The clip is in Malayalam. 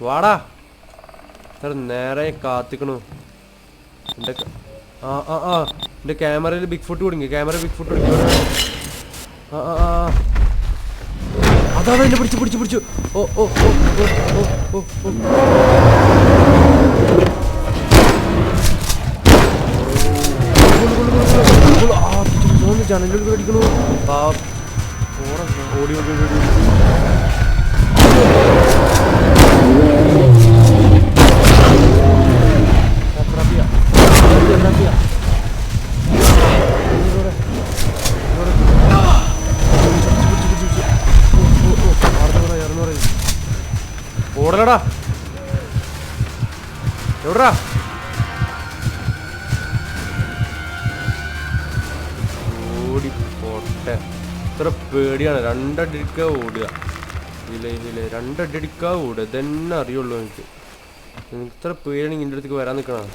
വാടാ നേരെ കാത്തിക്കണു. എൻ്റെ എൻ്റെ ക്യാമറയിൽ ബിഗ് ഫുട്ട് കുടുങ്ങി. അതാ എന്നെ പിടിച്ചു. ഓ ഓ ഓ ഓ ഓ ഓ ജനലിൽ അടിക്കണു. ഓടി ഓടലടാ എവിടാ? ഓടി പോട്ടെ. ഇത്ര പേടിയാണ്. രണ്ടടിക്ക ഓടുക. ഇല്ല രണ്ടടിക്ക ഓടുക. ഇതന്നെ അറിയുള്ളൂ എനിക്ക്. ഇത്ര പേടിയാണെങ്കിൽ എൻ്റെ അടുത്തേക്ക് വരാൻ നിൽക്കണം.